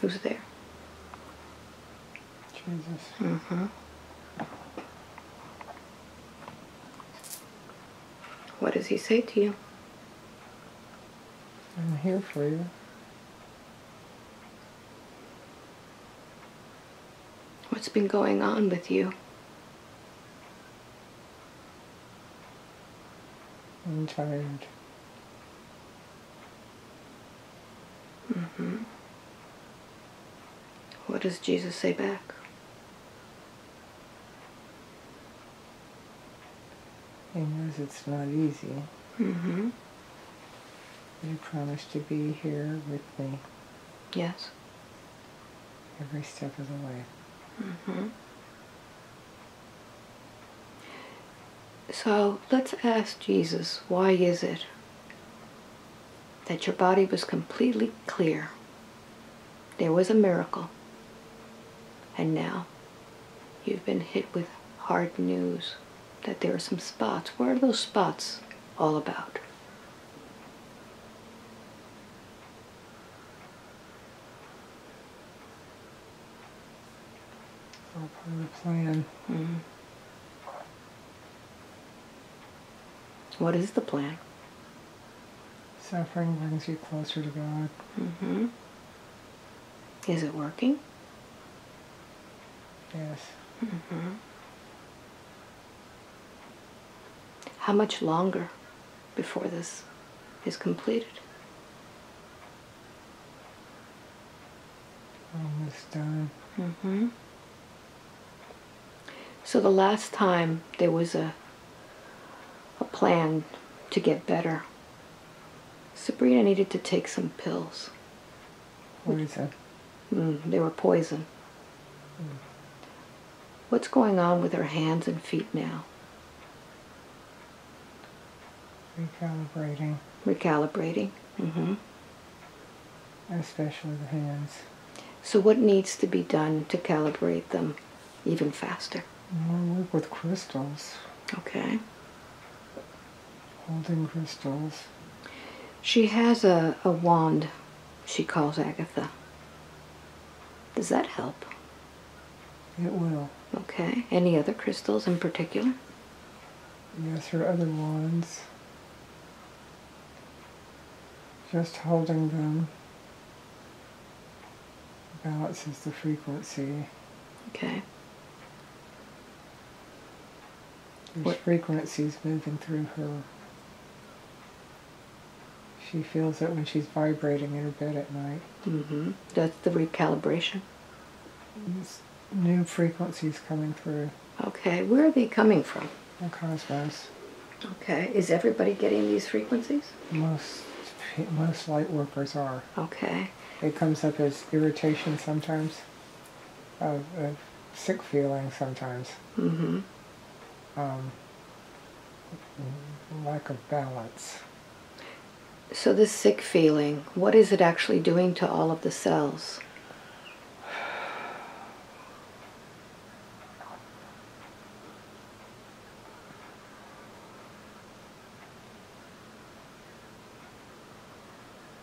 Who's there? Jesus. Mm-hmm. What does he say to you? I'm here for you. What's been going on with you? I'm tired. Mm-hmm. What does Jesus say back? He knows it's not easy. Mm-hmm. You promised to be here with me Yes. every step of the way. Mm-hmm. So let's ask Jesus, why is it that your body was completely clear? There was a miracle. And now you've been hit with hard news that there are some spots. What are those spots all about? All part of the plan. Mm-hmm. What is the plan? Suffering brings you closer to God. Mm-hmm. Is it working? Yes. Mm-hmm. How much longer before this is completed? Almost done. Mm-hmm. So the last time there was a plan to get better, Sabrina needed to take some pills. Poison. They were poison. What's going on with her hands and feet now? Recalibrating. Recalibrating. Mm-hmm. Especially the hands. So what needs to be done to calibrate them even faster? More work with crystals. Okay. Holding crystals. She has a wand she calls Agatha. Does that help? It will. Okay. Any other crystals in particular? Yes, her other wands. Just holding them balances the frequency. Okay. There's frequencies moving through her. She feels it when she's vibrating in her bed at night. Mm-hmm. That's the recalibration. There's new frequencies coming through. Okay. Where are they coming from? The cosmos. Okay. Is everybody getting these frequencies? Most light workers are. Okay. It comes up as irritation sometimes, a sick feeling sometimes, Mm-hmm. lack of balance. So this sick feeling, what is it actually doing to all of the cells?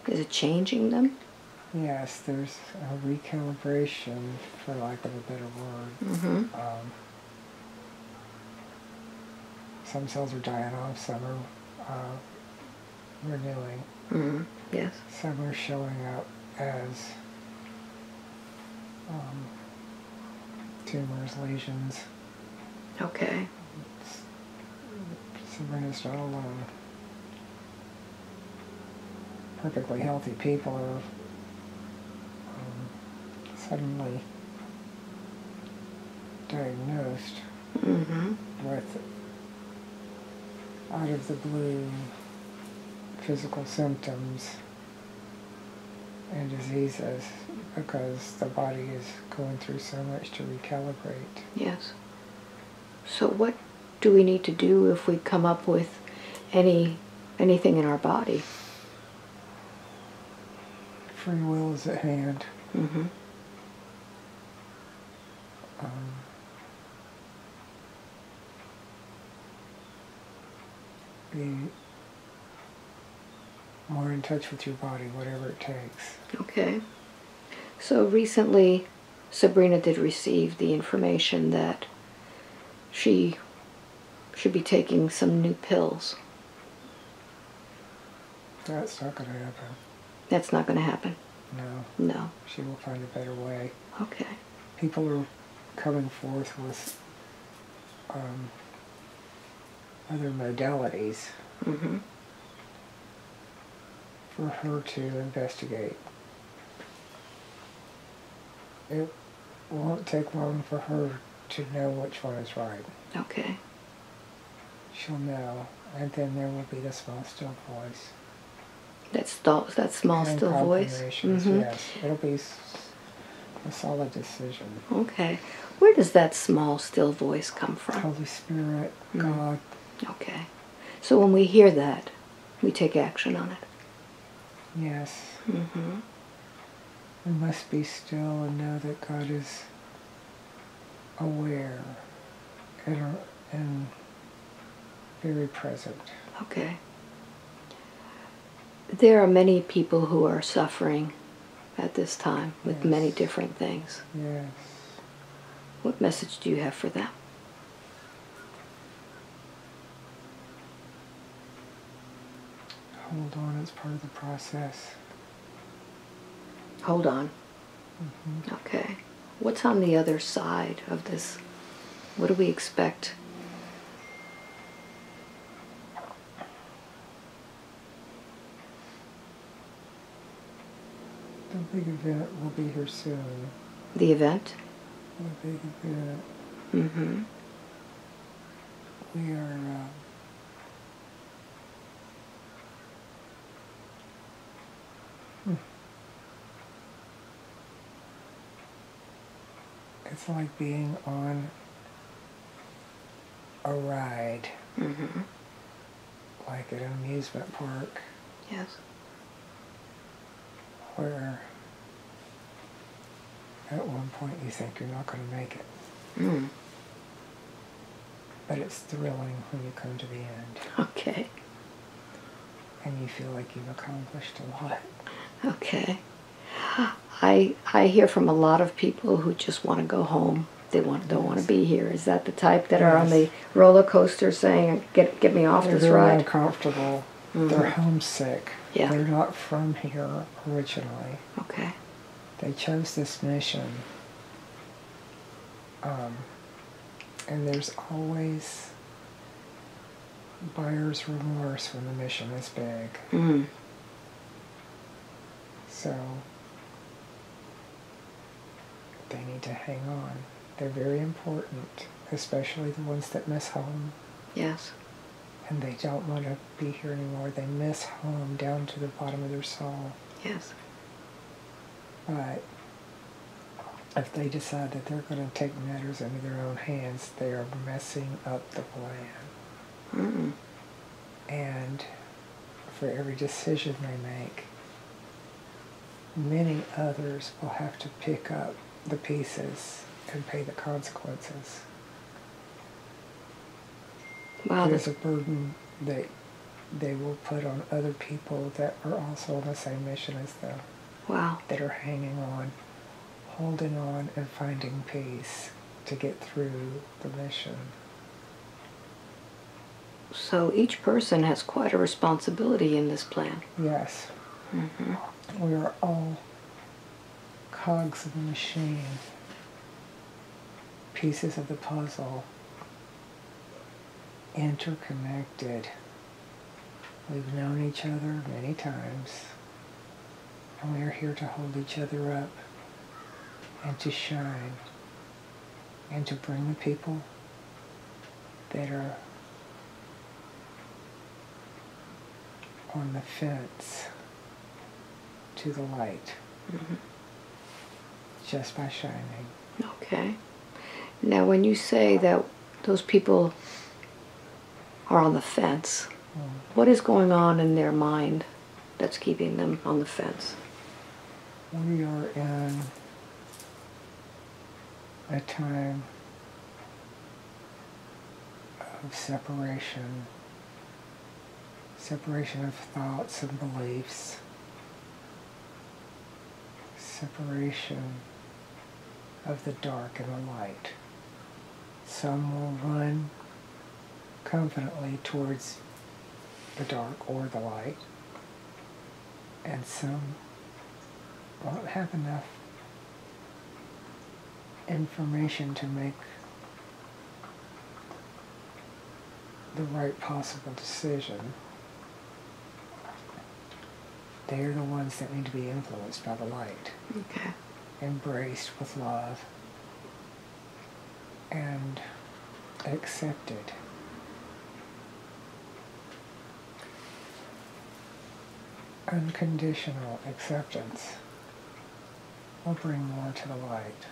Is it changing them? Yes, there's a recalibration, for lack of a better word. Mm-hmm. Some cells are dying off, some are renewing. Mm-hmm. Yes. Some are showing up as tumors, lesions. Okay. Sabrina's not alone. Perfectly healthy people are suddenly diagnosed Mm-hmm. with out of the blue physical symptoms and diseases because the body is going through so much to recalibrate. Yes. So what do we need to do if we come up with anything in our body? Free will is at hand. Mm-hmm. Be more in touch with your body, whatever it takes. Okay. So recently, Sabrina did receive the information that she should be taking some new pills. That's not going to happen. That's not going to happen? No. No. She will find a better way. Okay. People are coming forth with other modalities for her to investigate. It won't take long for her to know which one is right. Okay. She'll know, and then there will be the small, still voice. That small, and still voice? Yes. It'll be a solid decision. Okay. Where does that small, still voice come from? Holy Spirit, God. Okay. So when we hear that, we take action on it? Yes. We must be still and know that God is aware and very present. Okay. There are many people who are suffering at this time with many different things. Yes. What message do you have for them? Hold on, it's part of the process. Hold on. Okay. What's on the other side of this? What do we expect? The big event will be here soon. The event? The big event. We are it's like being on a ride, like at an amusement park. Yes. Where at one point you think you're not going to make it. But it's thrilling when you come to the end. Okay. And you feel like you've accomplished a lot. Okay. I hear from a lot of people who just want to go home. They don't want to be here. Is that the type that are on the roller coaster saying, get me off this They're ride? very uncomfortable. They're homesick. Yeah. They're not from here originally. Okay. They chose this mission. And there's always buyer's remorse when the mission is big. So they need to hang on. They're very important, especially the ones that miss home. Yes. And they don't want to be here anymore. They miss home down to the bottom of their soul. Yes. But if they decide that they're going to take matters into their own hands, they are messing up the plan. And for every decision they make, many others will have to pick up the pieces and pay the consequences. Wow. There's a burden that they will put on other people that are also on the same mission as them. Wow. That are hanging on, holding on, and finding peace to get through the mission. So each person has quite a responsibility in this plan. Yes. We are all cogs of the machine, pieces of the puzzle, interconnected. We've known each other many times, and we are here to hold each other up and to shine and to bring the people that are on the fence to the light, just by shining. Okay. Now when you say that those people are on the fence, what is going on in their mind that's keeping them on the fence? We are in a time of separation of thoughts and beliefs. separation of the dark and the light. Some will run confidently towards the dark or the light, and some won't have enough information to make the right possible decision. They're the ones that need to be influenced by the light. Okay. Embraced with love and accepted. Unconditional acceptance will bring more to the light.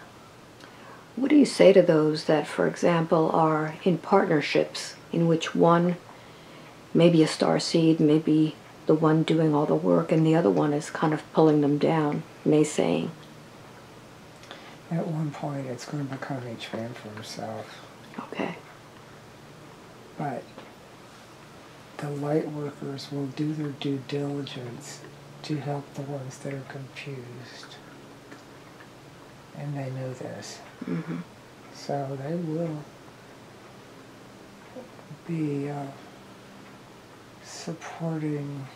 What do you say to those that, for example, are in partnerships in which one may be a starseed, maybe the one doing all the work, and the other one is kind of pulling them down, naysaying? At one point, it's going to become each man for himself. Okay. But the light workers will do their due diligence to help the ones that are confused. And they know this. Mm-hmm. So they will be supporting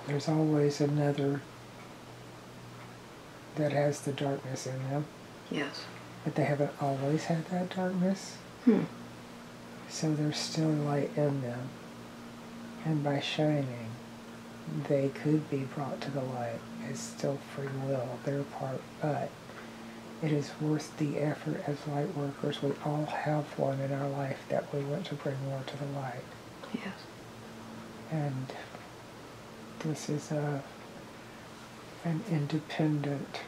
there's always another that has the darkness in them. Yes. But they haven't always had that darkness. So there's still light in them. And by shining, they could be brought to the light. It's still free will, their part, but it is worth the effort as light workers. We all have one in our life that we want to bring more to the light. Yes. And this is an independent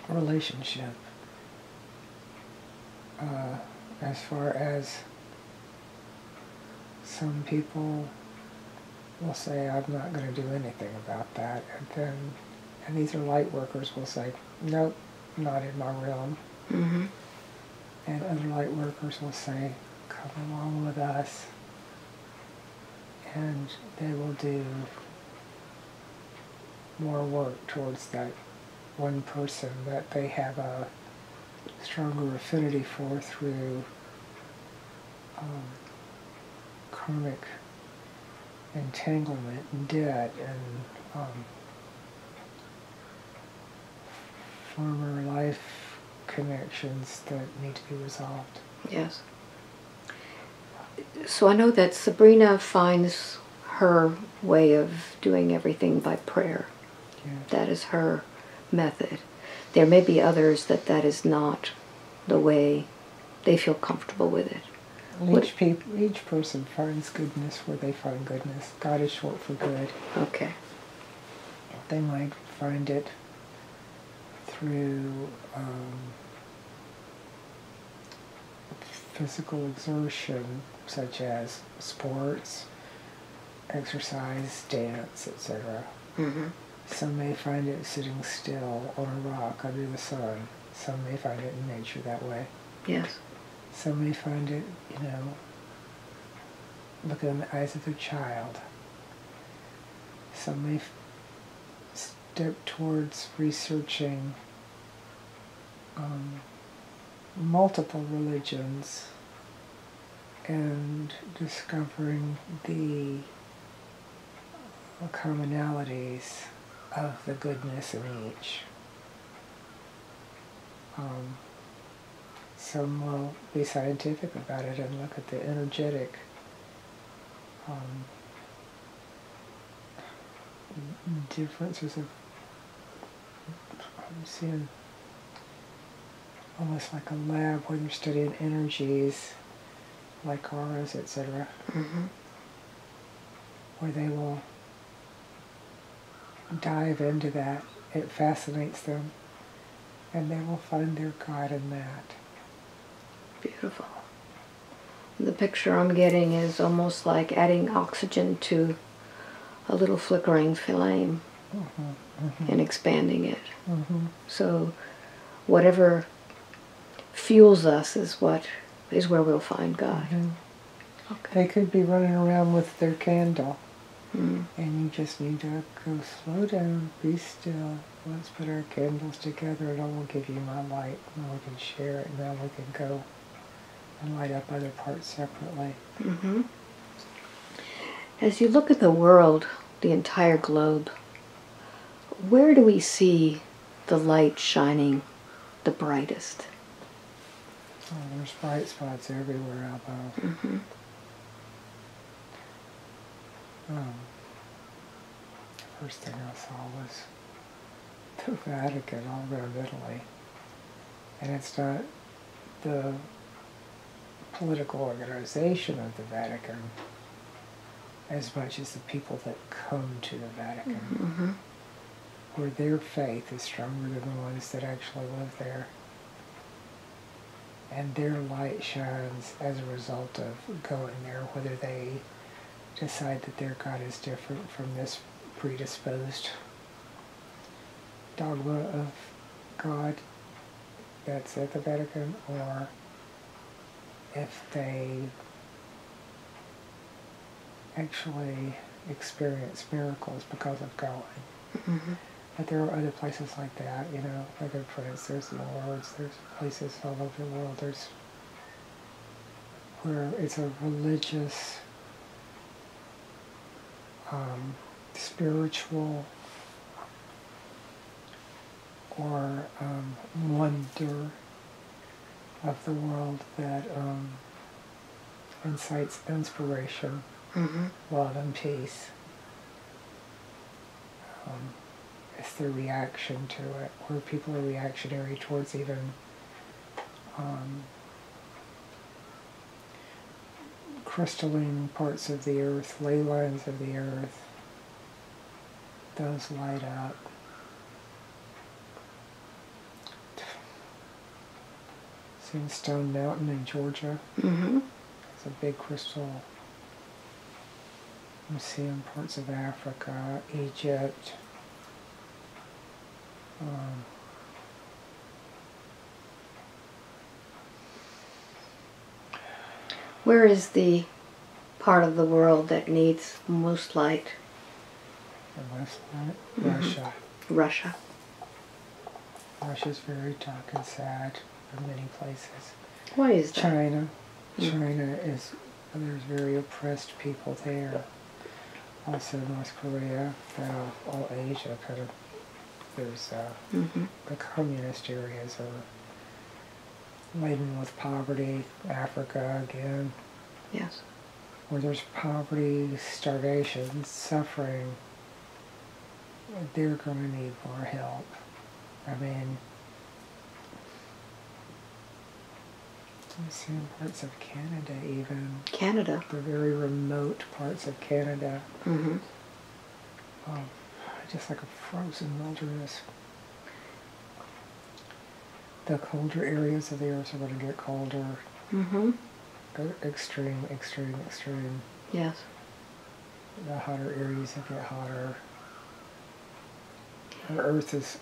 relationship as far as some people will say, I'm not going to do anything about that, and these are light workers will say, nope, not in my realm. Mm-hmm. And other light workers will say, come along with us, and they will do more work towards that one person that they have a stronger affinity for through karmic entanglement and debt and former life connections that need to be resolved. Yes. So I know that Sabrina finds her way of doing everything by prayer. Yeah. That is her method. There may be others that is not the way they feel comfortable with it. Each person finds goodness where they find goodness. God is short for good. Okay. They might find it through physical exertion, such as sports, exercise, dance, etc. Mm-hmm. Some may find it sitting still on a rock under the sun. Some may find it in nature that way. Yes. Some may find it, looking in the eyes of their child. Some may step towards researching multiple religions and discovering the commonalities of the goodness in each. Some will be scientific about it and look at the energetic differences of, I'm seeing almost like a lab where they're studying energies like auras, etc. Mm-hmm. Where they will dive into that. It fascinates them, and they will find their God in that. Beautiful. The picture I'm getting is almost like adding oxygen to a little flickering flame. Mm-hmm, mm-hmm. And expanding it. Mm-hmm. So whatever fuels us is what is where we'll find God. Mm-hmm. Okay. They could be running around with their candle, Mm. and you just need to go slow down, be still. Let's put our candles together, and I will give you my light, and we can share it, and then we can go and light up other parts separately. Mm-hmm. As you look at the world, the entire globe, where do we see the light shining the brightest? Oh, there's bright spots everywhere, Alba. Mm-hmm. The first thing I saw was the Vatican all around Italy. And it's not the political organization of the Vatican as much as the people that come to the Vatican, Mm-hmm. where their faith is stronger than the ones that actually live there. And their light shines as a result of going there, whether they decide that their God is different from this predisposed dogma of God that's at the Vatican, or if they actually experience miracles because of going. Mm-hmm. But there are other places like that, you know, like in France, there's Lourdes, there's places all over the world, there's where it's a religious, spiritual, or wonder of the world that incites inspiration, Mm-hmm. love, and peace. It's their reaction to it, where people are reactionary towards even crystalline parts of the earth, ley lines of the earth. Those light up. Seen Stone Mountain in Georgia. Mm-hmm. It's a big crystal. You see in parts of Africa, Egypt. Where is the part of the world that needs most light? The West Side, Mm-hmm. Russia. Russia. Russia's very dark and sad in many places. Why is that? China. Mm. China is, there's very oppressed people there. Also North Korea, all Asia kind of, there's Mm-hmm. the communist areas are laden with poverty. Africa again, Yes. where there's poverty, starvation, suffering, they're going to need more help. I mean, I've seen parts of Canada even. Canada. The very remote parts of Canada. Mm-hmm. Just like a frozen wilderness. The colder areas of the earth are going to get colder. Mm-hmm. Extreme, extreme, extreme. Yes. The hotter areas will get hotter. The earth is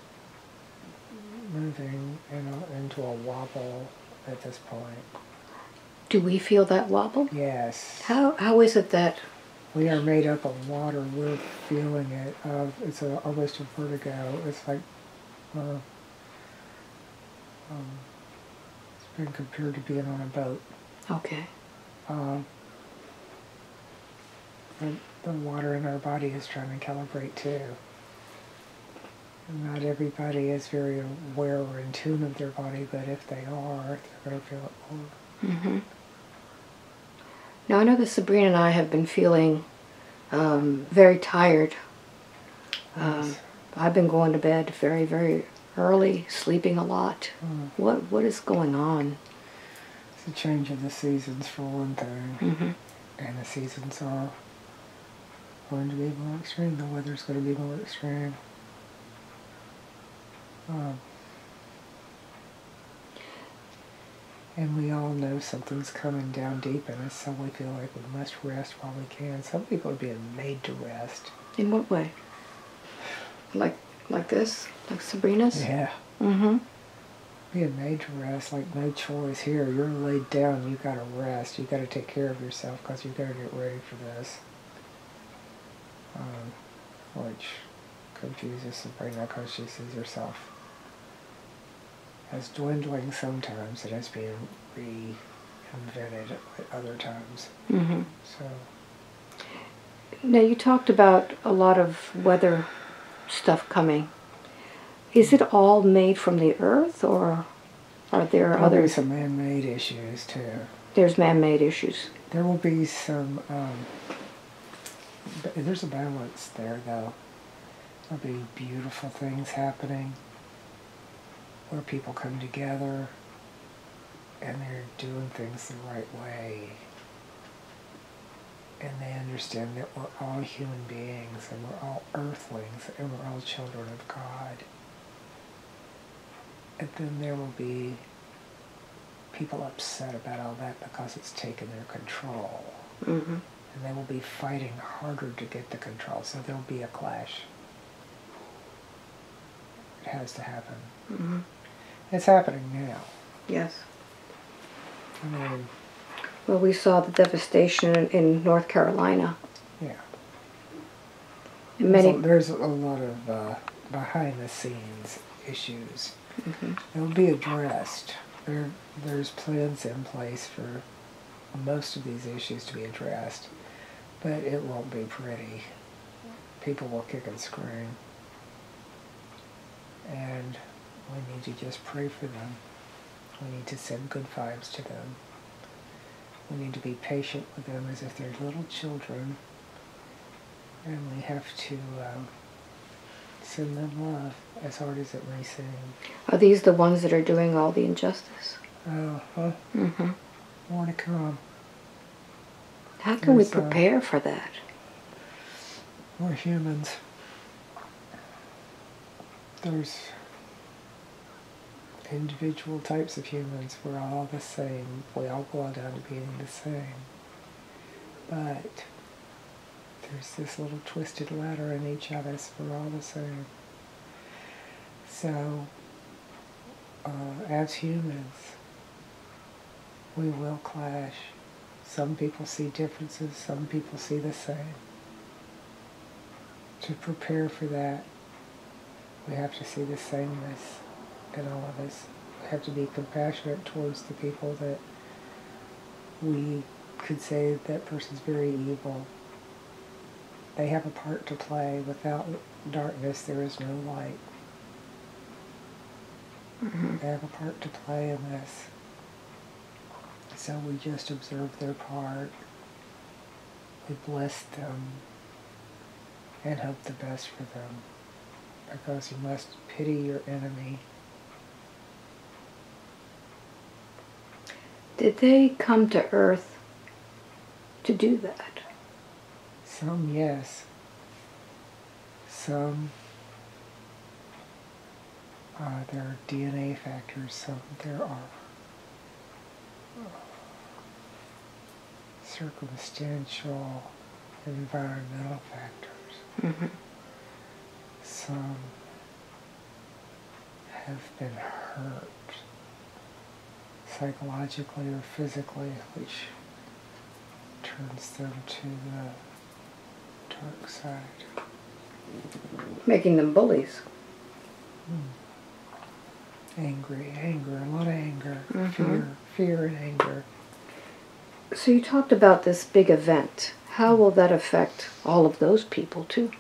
moving into a wobble at this point. Do we feel that wobble? Yes. How is it that? We are made up of water. We're feeling it. It's almost a vertigo. It's like it's been compared to being on a boat. Okay. The water in our body is trying to calibrate too. Not everybody is very aware or in tune of their body, but if they are, they're going to feel it more. Mm-hmm. Now I know that Sabrina and I have been feeling very tired. Yes. I've been going to bed very, very early, sleeping a lot. What is going on? It's a change of the seasons for one thing, Mm-hmm. and the seasons are going to be more extreme. The weather's going to be more extreme. And we all know something's coming down deep in us, so we feel like we must rest while we can. Some people are being made to rest. In what way? Like this? Like Sabrina's? Yeah. Mm-hmm. being made to rest, like no choice here. You're laid down, you gotta rest, you gotta take care of yourself because you gotta get ready for this. Which confuses Sabrina because she sees herself as dwindling sometimes and as being reinvented at other times. Mm-hmm. So. Now you talked about a lot of weather stuff coming. Is it all made from the earth, or are there There'll other... be some man-made issues too. There's man-made issues. There will be some, there's a balance there though. There'll be beautiful things happening where people come together and they're doing things the right way. And they understand that we're all human beings and we're all earthlings and we're all children of God. And then there will be people upset about all that because it's taken their control. Mm-hmm. And they will be fighting harder to get the control, so there'll be a clash. It has to happen. Mm-hmm. It's happening now. Yes. I mean... Well, we saw the devastation in North Carolina. Yeah. There's a lot of behind-the-scenes issues. Mm-hmm. They'll be addressed. There's plans in place for most of these issues to be addressed, but it won't be pretty. People will kick and scream. And we need to just pray for them. We need to send good vibes to them. We need to be patient with them as if they're little children. And we have to send them love, as hard as it may seem. Are these the ones that are doing all the injustice? Uh-huh. Mm-hmm. More to come. How can we prepare for that? We're humans. There's individual types of humans. We're all the same. We all boil down to being the same. But there's this little twisted ladder in each of us. We're all the same. So, as humans, we will clash. Some people see differences, some people see the same. To prepare for that, we have to see the sameness in all of us. We have to be compassionate towards the people that we could say that person's very evil. They have a part to play. Without darkness, there is no light. Mm-hmm. They have a part to play in this. So we just observe their part. We bless them and hope the best for them. Because you must pity your enemy. Did they come to Earth to do that? Some, yes. Some, there are DNA factors. Some, there are circumstantial environmental factors. Mm-hmm. Some have been hurt psychologically or physically, which turns them to the dark side. Making them bullies. Anger, a lot of anger, Mm-hmm. fear and anger. So you talked about this big event. How will that affect all of those people too?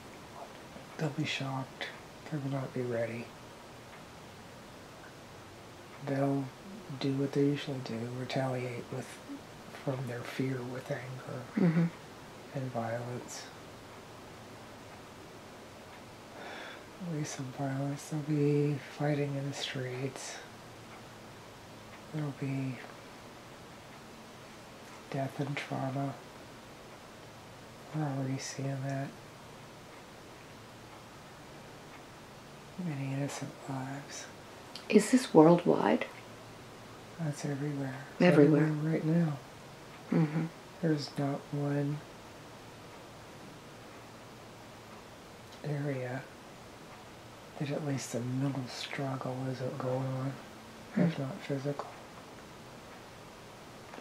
They'll be shocked. They will not be ready. They'll do what they usually do, retaliate from their fear with anger Mm-hmm. and violence. There'll be some violence. There'll be fighting in the streets. There'll be death and trauma. We're already seeing that. Many innocent lives. Is this worldwide? That's everywhere. It's Everywhere. right now. Mm-hmm. There's not one area that at least the mental struggle isn't going on. if not physical.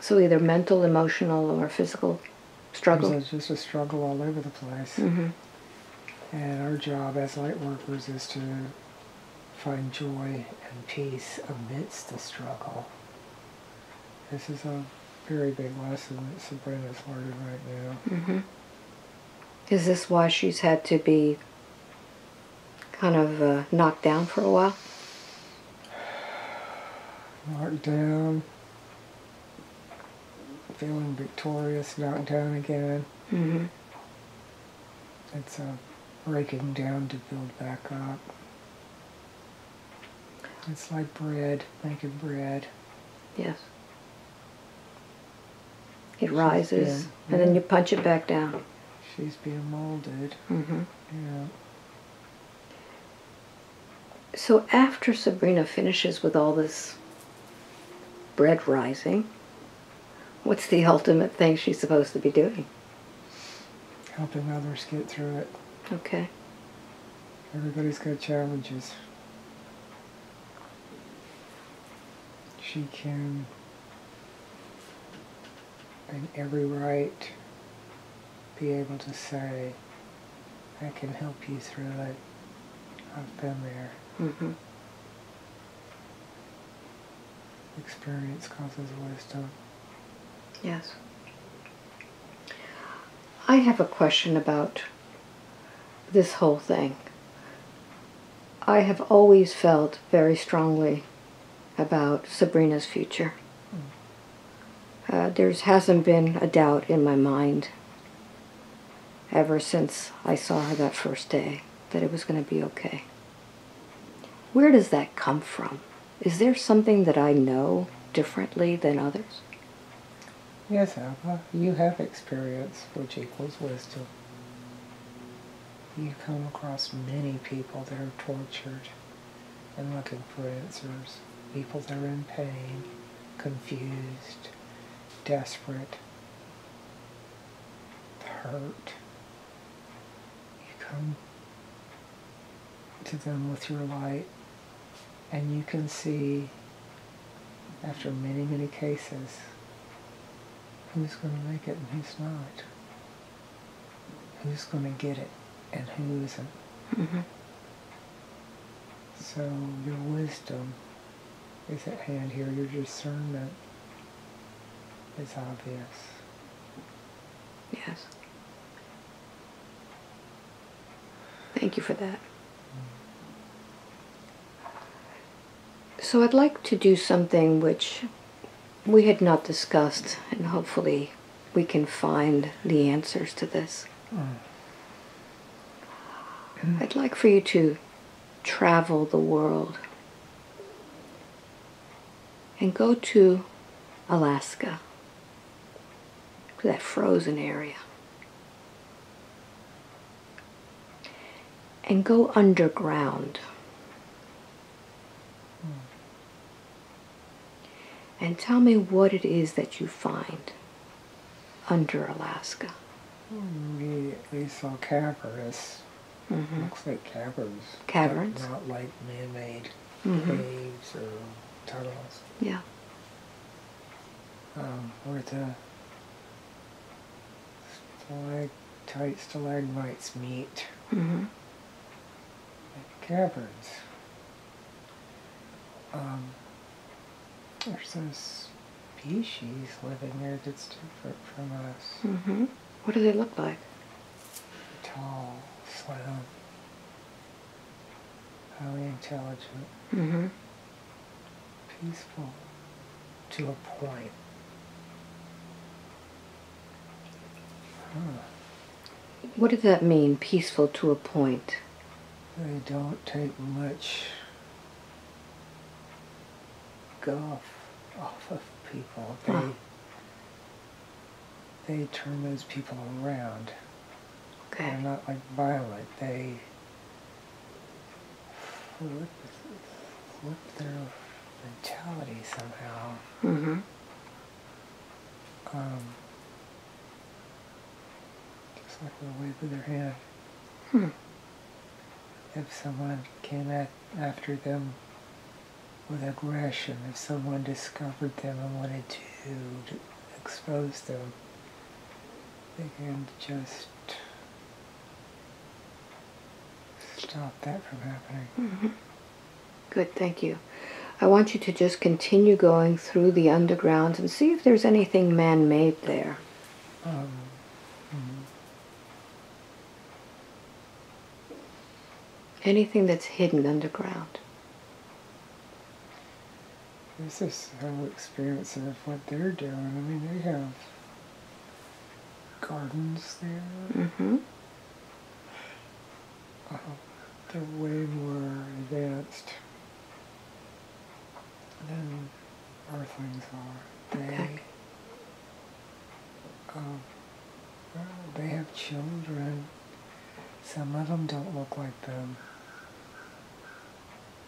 So either mental, emotional, or physical struggle? It's just a struggle all over the place. Mm-hmm. And our job as light workers is to find joy and peace amidst the struggle. This is a very big lesson that Sabrina's learning right now. Mm-hmm. Is this why she's had to be kind of knocked down for a while? Knocked down, feeling victorious, knocked down again. Mm-hmm. It's a breaking down to build back up. It's like bread, making bread. Yes. It rises, and then you punch it back down. She's being molded. Mm-hmm. Yeah. So after Sabrina finishes with all this bread rising, what's the ultimate thing she's supposed to be doing? Helping others get through it. Okay. Everybody's got challenges. She can, in every right, be able to say, I can help you through it. I've been there. Mm-hmm. Experience causes wisdom. Yes. I have a question about this whole thing. I have always felt very strongly about Sabrina's future. There hasn't been a doubt in my mind ever since I saw her that first day that it was going to be okay. Where does that come from? Is there something that I know differently than others? Yes, Alba, you have experience, which equals wisdom. You come across many people that are tortured and looking for answers. People that are in pain, confused, desperate, hurt. You come to them with your light, and you can see, after many, many cases, who's going to make it and who's not. Who's going to get it and who isn't. Mm-hmm. So your wisdom is at hand here. Your discernment is obvious. Yes. Thank you for that. So I'd like to do something which we had not discussed, and hopefully we can find the answers to this. I'd like for you to travel the world and go to Alaska, to that frozen area, and go underground. And tell me what it is that you find under Alaska. Immediately saw caverns. Mm-hmm. Looks like caverns. Caverns? Not like man-made Mm-hmm. caves or tunnels. Yeah. Where the stalagmites meet. Mm-hmm. Caverns. There's a species living there that's different from us. Mm-hmm. What do they look like? Tall, slim, highly intelligent, Mm-hmm. peaceful to a point. What does that mean, peaceful to a point? They don't take much guff off of people. They turn those people around. Okay. They're not like violent. They flip their mentality somehow. Mm-hmm. Just like a wave of their hand. Hmm. If someone came after them with aggression. If someone discovered them and wanted to expose them, they can just stop that from happening. Mm-hmm. Good, thank you. I want you to just continue going through the underground and see if there's anything man-made there. Anything that's hidden underground. This is how experience of what they're doing. I mean, they have gardens there. Mm-hmm. They're way more advanced than Earthlings are. Okay. They have children. Some of them don't look like them.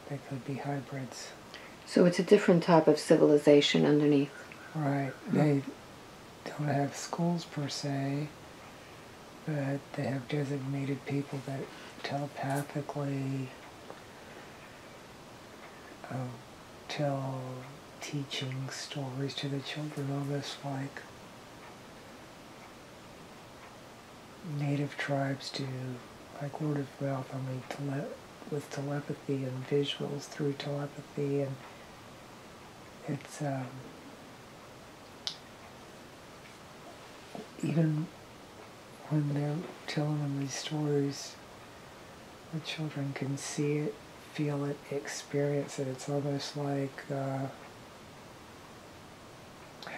They could be hybrids. So it's a different type of civilization underneath. Right. They don't have schools per se, but they have designated people that telepathically tell teaching stories to the children, almost like native tribes do, like word of mouth, only with telepathy and visuals through telepathy, and it's even when they're telling them these stories, the children can see it, feel it, experience it. It's almost like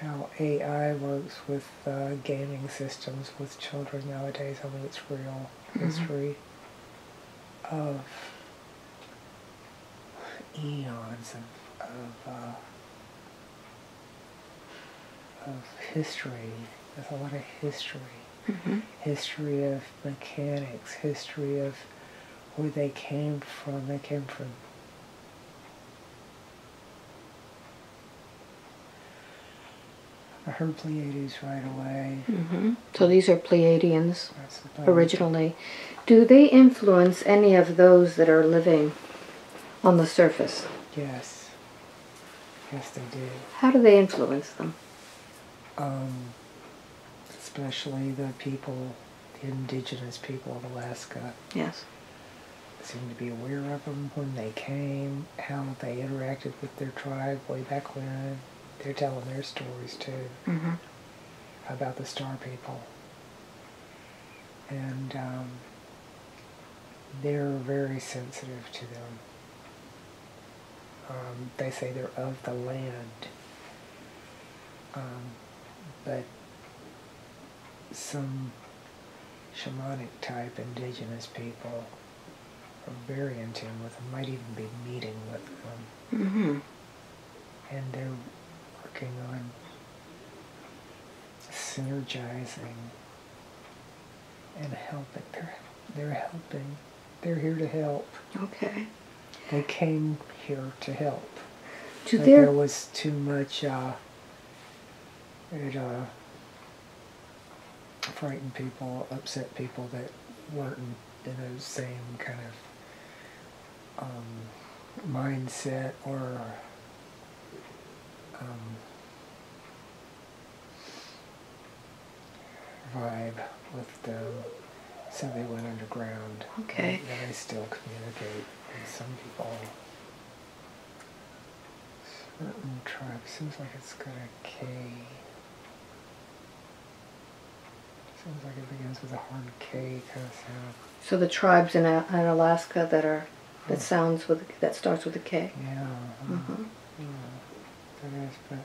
how AI works with gaming systems with children nowadays. I mean, it's real history of eons of history. There's a lot of history. Mm-hmm. History of mechanics, history of where they came from. They came from I heard Pleiades right away. Mm-hmm. So these are Pleiadians That's originally. Do they influence any of those that are living on the surface? Yes. Yes, they do. How do they influence them? Especially the people, the indigenous people of Alaska. Yes. Seem to be aware of them when they came, how they interacted with their tribe way back when. They're telling their stories too, Mm-hmm. about the star people. And they're very sensitive to them. They say they're of the land. But some shamanic type indigenous people are very in tune with them, might even be meeting with them. Mm-hmm. And they're working on synergizing and helping. They're helping. They're here to help. Okay. They came here to help. Do But their there was too much, it frightened people, upset people that weren't in those same kind of mindset or vibe with them, so they went underground. Okay. And they still communicate with some people. Certain tribes, seems like it's got a K. Seems like it begins with a hard K kind of sound. so the tribes in Alaska that starts with a K. Yeah. Mm-hmm. Yeah. That is, but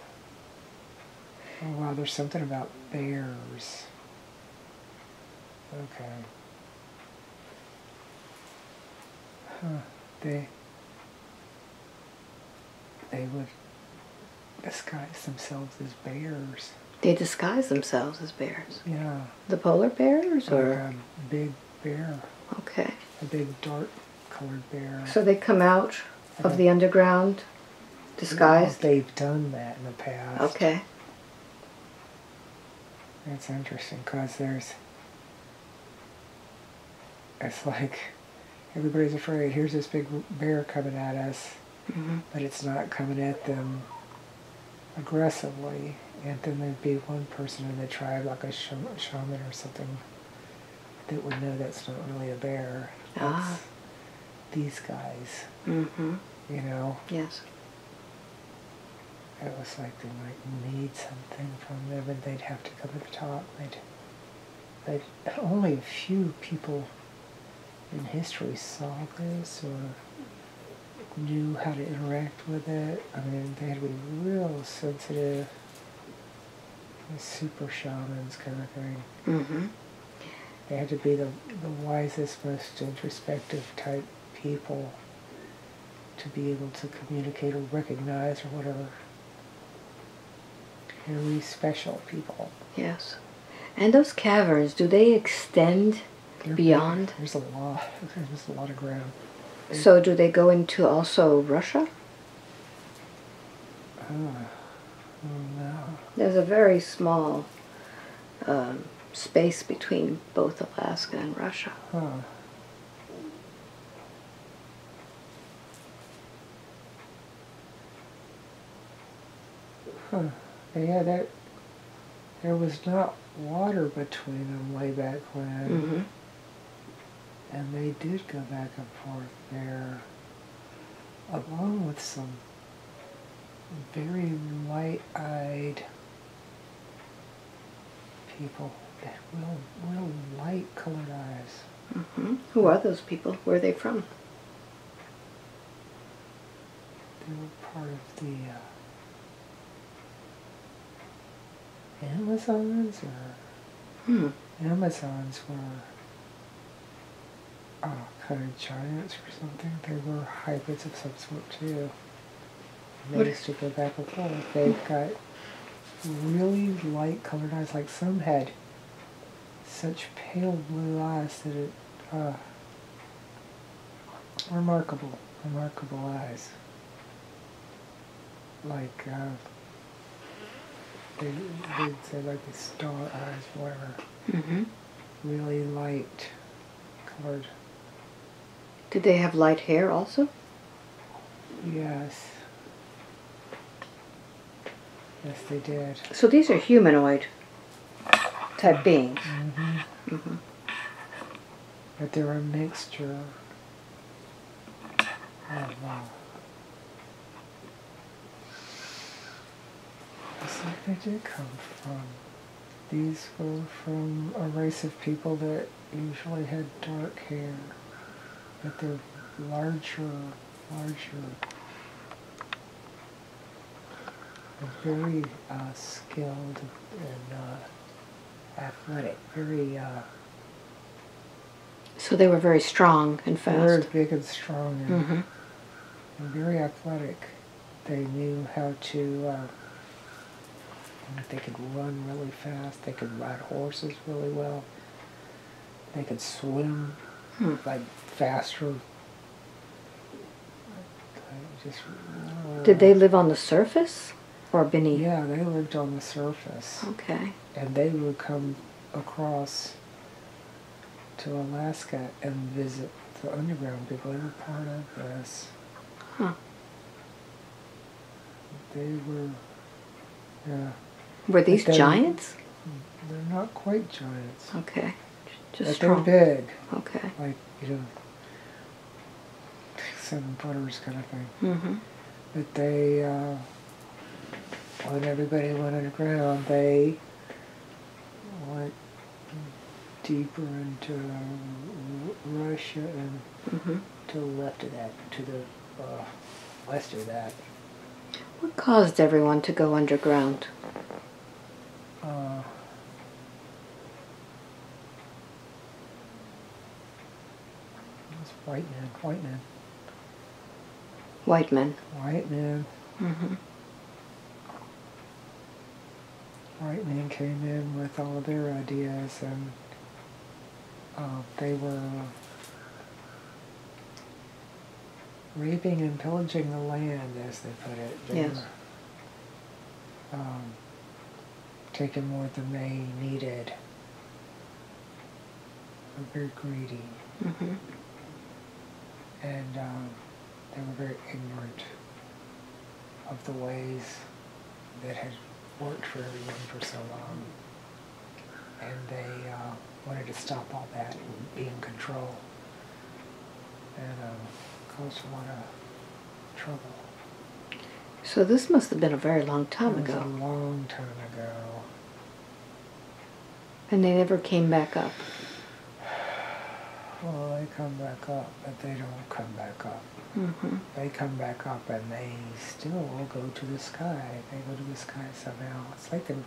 oh wow, there's something about bears. Okay. Huh. They would disguise themselves as bears. They disguise themselves as bears. Yeah. The polar bears, Like or a big bear. okay. A big dark colored bear. So they come out of the underground disguised. They've done that in the past. Okay. It's interesting because it's like everybody's afraid. Here's this big bear coming at us. but it's not coming at them aggressively. And then there'd be one person in the tribe, like a shaman or something, that would know that's not really a bear. That's these guys. You know? Yes. It was like they might need something from them, and they'd have to come to the top. They'd only a few people in history saw this or knew how to interact with it. I mean, they had to be real sensitive, super shamans kind of thing. They had to be the wisest, most introspective type people to be able to communicate or recognize or whatever. Really special people. Yes. And those caverns, do they extend beyond? There's a lot. There's a lot of ground. So do they go into also Russia? No. There's a very small space between both Alaska and Russia. Yeah, there was not water between them way back when. And they did go back and forth there, along with some very light-eyed people, real light-colored eyes. Who are those people? Where are they from? They were part of the Amazons, or Amazons were kind of giants or something. They were hybrids of some sort too. And they used to go back and forth. They've got really light colored eyes. Like some had such pale blue eyes that it remarkable eyes. Like they'd say like the star eyes, whatever. Really light colored. Did they have light hair also? Yes. Yes, they did. So these are humanoid type beings. But they're a mixture of it's like they did come from. These were from a race of people that usually had dark hair, but they're larger, they're very skilled and athletic, very So they were very strong and fast. very big and strong and very athletic. They knew how to they could run really fast, they could ride horses really well, they could swim like faster. Did they live on the surface or beneath? Yeah, they lived on the surface. Okay. And they would come across to Alaska and visit the underground people. They were part of this. They were, yeah. Were these giants? They're not quite giants. Okay. Just But strong. they're big. Okay. Like, 7-footers kind of thing. But they, when everybody went underground, they went deeper into Russia and to the left of that, to the west of that. What caused everyone to go underground? It was white men. White men. White men came in with all of their ideas, and they were raping and pillaging the land, as they put it. They were taking more than they needed. They were very greedy. And they were very ignorant of the ways that had worked for everyone for so long. And they wanted to stop all that and be in control. And caused a lot of trouble. So this must have been a very long time It was ago. a long time ago. And they never came back up. Well, they come back up, but they don't come back up. Mm-hmm. They come back up and they still go to the sky. They go to the sky somehow. It's like they're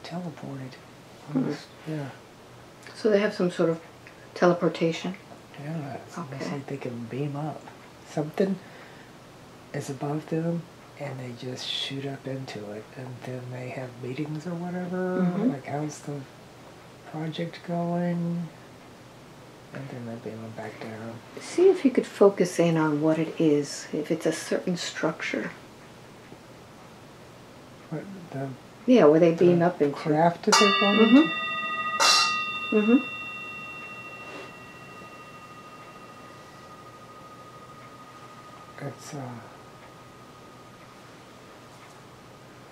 teleported. Almost, yeah. So they have some sort of teleportation? Yeah, it's almost Okay. like they can beam up. Something is above them and they just shoot up into it. And then they have meetings or whatever. Mhm. Like, how's the project going? And then they beam them back down. See if you could focus in on what it is, if it's a certain structure. What, the Yeah, where they beam up into. craft that they're going into? Mm-hmm.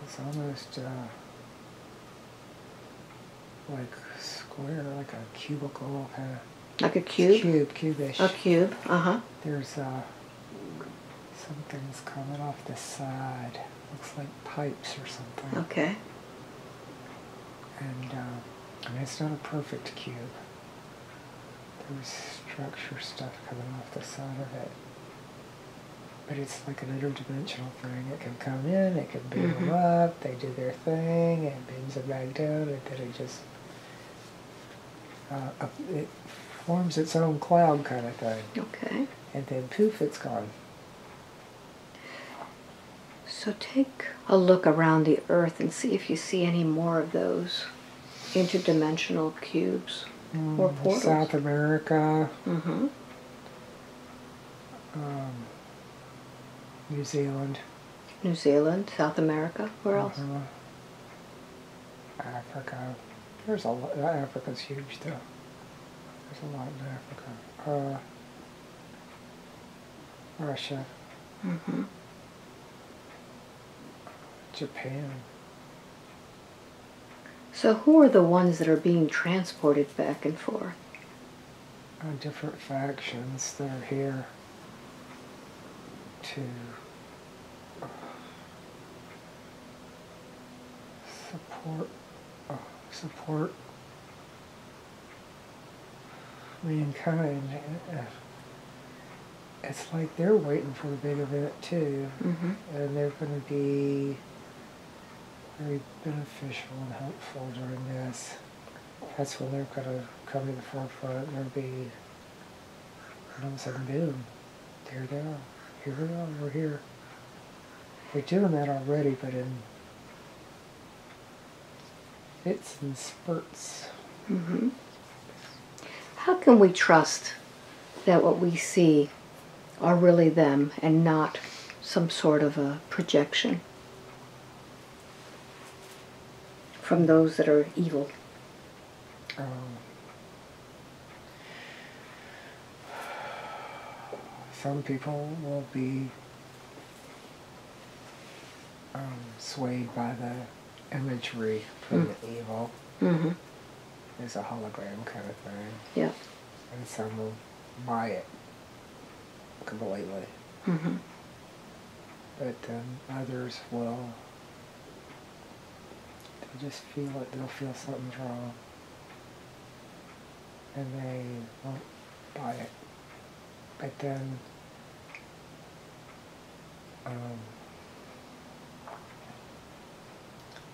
It's almost like square, like a cubicle kind of. Like a cube? Cubish. A cube, uh-huh. There's something's coming off the side. Looks like pipes or something. Okay. And I mean, it's not a perfect cube. There's structure stuff coming off the side of it. But it's like an interdimensional thing. It can come in, it can beam them up, they do their thing, and it beams them back down, and then it just it forms its own cloud kind of thing. Okay. And then poof, it's gone. So take a look around the Earth and see if you see any more of those interdimensional cubes or portals. South America, Mm-hmm. New Zealand. New Zealand, South America, where else? Africa. There's a lot. Africa's huge, though. There's a lot in Africa. Russia. Mm-hmm. Japan. So who are the ones that are being transported back and forth? Different factions that are here to support mankind. It's like they're waiting for a big event too, and they're going to be very beneficial and helpful during this. That's when they're going to come to the forefront, and there'll be, and all of a sudden, boom, there they are. Here we are, we're here. We're doing that already, but in fits and spurts. Mm-hmm. How can we trust that what we see are really them and not some sort of a projection from those that are evil? Some people will be swayed by the imagery from the evil. Mm-hmm. It's a hologram kind of thing. Yeah. And some will buy it completely. Mm-hmm. But then others will, they'll just feel it, they'll feel something's wrong. And they won't buy it. But then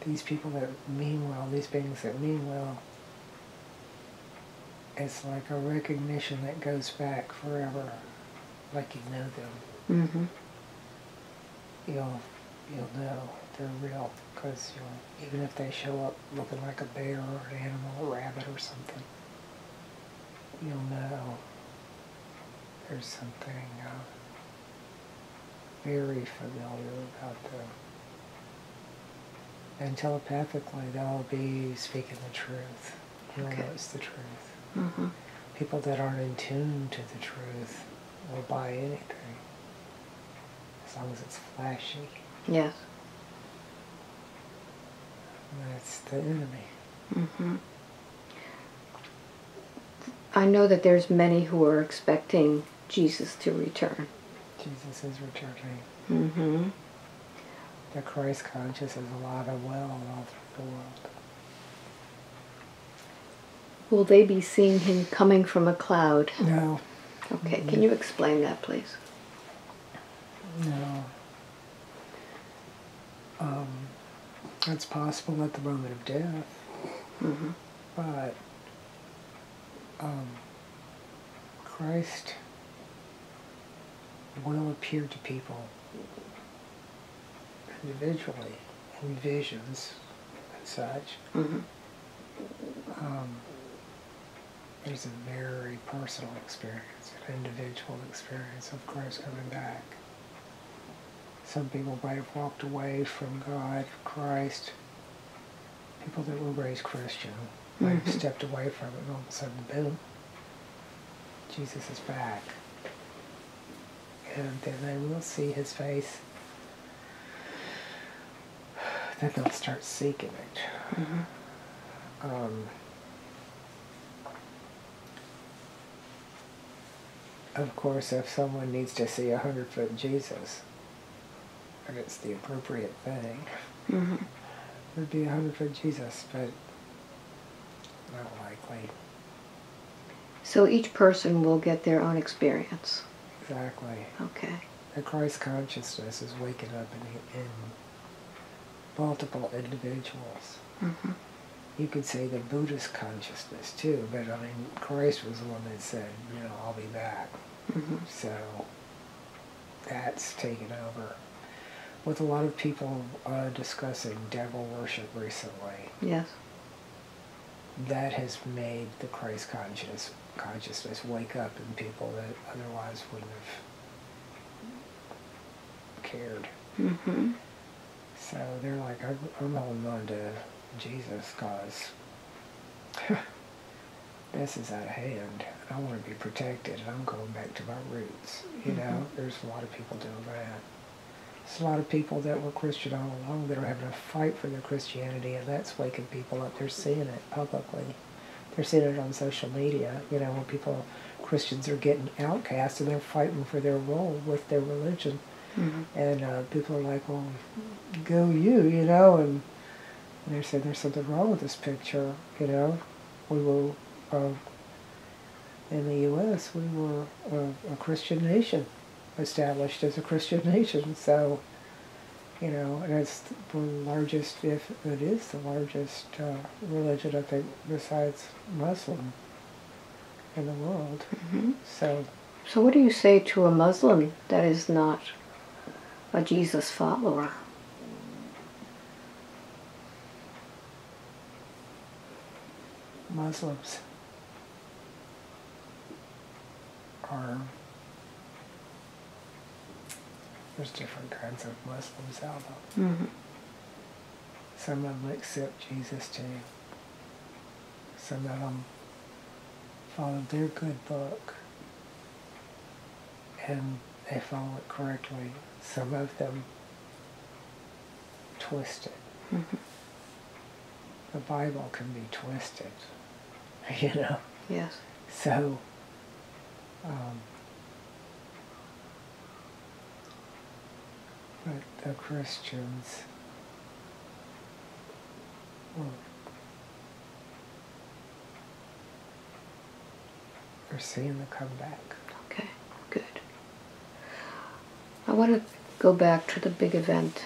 these people that mean well, these beings that mean well, it's like a recognition that goes back forever, like you know them. Mm-hmm. You'll know they're real, because even if they show up looking like a bear or an animal, a rabbit or something, you'll know there's something very familiar about them. And telepathically, they'll be speaking the truth. You'll know it's the truth. Mm-hmm. People that aren't in tune to the truth will buy anything. as long as it's flashy. Yes. That's the enemy. Mm-hmm. I know that there's many who are expecting Jesus to return. Jesus is returning. Mm-hmm. The Christ conscious is alive and well all through the world. Will they be seeing him coming from a cloud? No. Okay, can you explain that, please? No. It's possible at the moment of death, Mm-hmm. but Christ will appear to people individually in visions and such. Mm-hmm. There's a very personal experience, an individual experience of Christ coming back. Some people might have walked away from God, Christ. People that were raised Christian might have stepped away from it, and all of a sudden, boom, Jesus is back. And then they will see his face. Then they'll start seeking it. Mm-hmm. Of course, if someone needs to see 100-foot Jesus, and it's the appropriate thing, Mm-hmm. it would be 100-foot Jesus, but not likely. So each person will get their own experience. Exactly. Okay. The Christ consciousness is waking up in multiple individuals. Mm-hmm. You could say the Buddhist consciousness too, but I mean, Christ was the one that said, I'll be back. Mm-hmm. So that's taken over. With a lot of people discussing devil worship recently, Yes. that has made the Christ consciousness wake up in people that otherwise wouldn't have cared. Mm-hmm. So they're like, I'm holding on to Jesus because this is out of hand. I want to be protected, and I'm going back to my roots. There's a lot of people doing that. There's a lot of people that were Christian all along that are having a fight for their Christianity, and that's waking people up. They're seeing it publicly. They're seeing it on social media, when Christians are getting outcast and they're fighting for their role with their religion. Mm-hmm. And people are like, well, go you, and they're saying there's something wrong with this picture, We were, in the U.S., we were a Christian nation, established as a Christian nation, so, and it's the largest, if it is the largest religion, I think, besides Muslim in the world. Mm-hmm. So what do you say to a Muslim that is not a Jesus follower? Muslims are, there's different kinds of Muslims out there. Mm-hmm. Some of them accept Jesus too. Some of them follow their good book and they follow it correctly. Some of them twist it. Mm-hmm. The Bible can be twisted, Yes. So, but the Christians are seeing the comeback. Okay, good. I want to go back to the big event.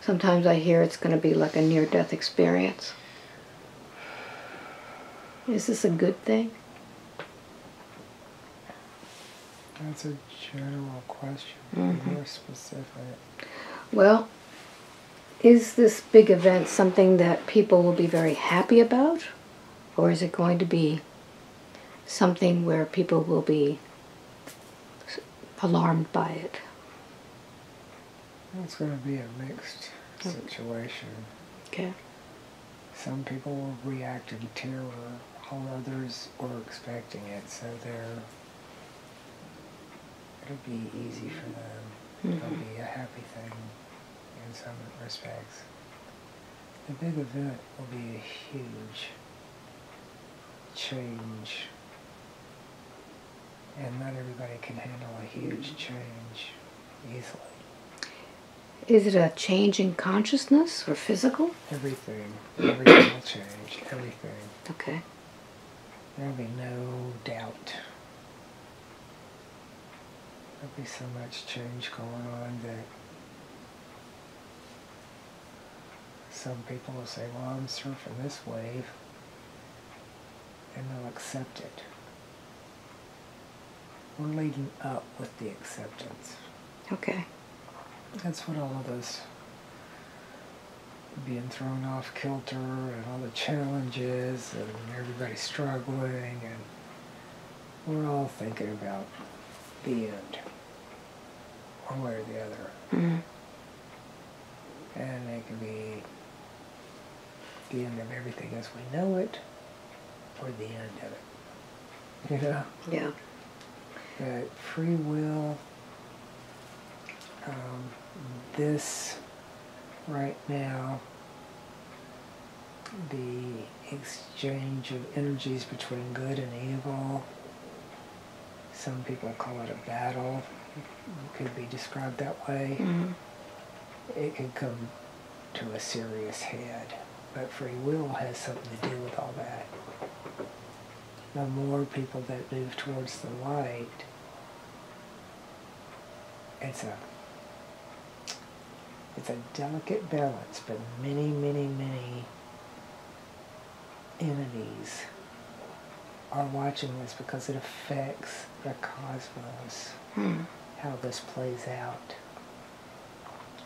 Sometimes I hear it's going to be like a near-death experience. Is this a good thing? That's a general question. Mm-hmm. Be more specific. Well, is this big event something that people will be very happy about? Or is it going to be something where people will be alarmed by it? It's going to be a mixed situation. Okay. Some people will react in terror, while others were expecting it, so it'll be easy for them. It'll be a happy thing in some respects. The big event will be a huge change, and not everybody can handle a huge change easily. Is it a change in consciousness or physical? Everything will change, everything. Okay. There'll be no doubt. There'll be so much change going on that some people will say, well, I'm surfing this wave, and they'll accept it. We're leading up with the acceptance. Okay. That's what all of those being thrown off kilter and all the challenges and everybody struggling, and we're all thinking about the end, one way or the other. Mm-hmm. And it can be the end of everything as we know it, or the end of it. You know? Yeah. That free will, this right now, the exchange of energies between good and evil, some people call it a battle, it could be described that way. Mm-hmm. It could come to a serious head, but free will has something to do with all that. The more people that move towards the light, it's a delicate balance, but many, many, many entities are watching this because it affects the cosmos, how this plays out.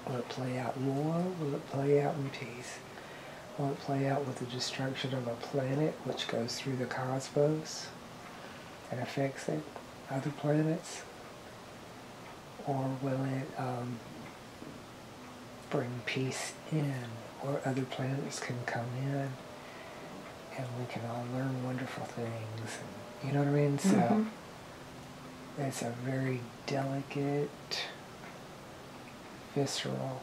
Will it play out in war? Will it play out in peace? Will it play out with the destruction of a planet which goes through the cosmos and affects it, other planets? Or will it bring peace in, or other planets can come in and we can all learn wonderful things? And, you know what I mean? So it's a very delicate, visceral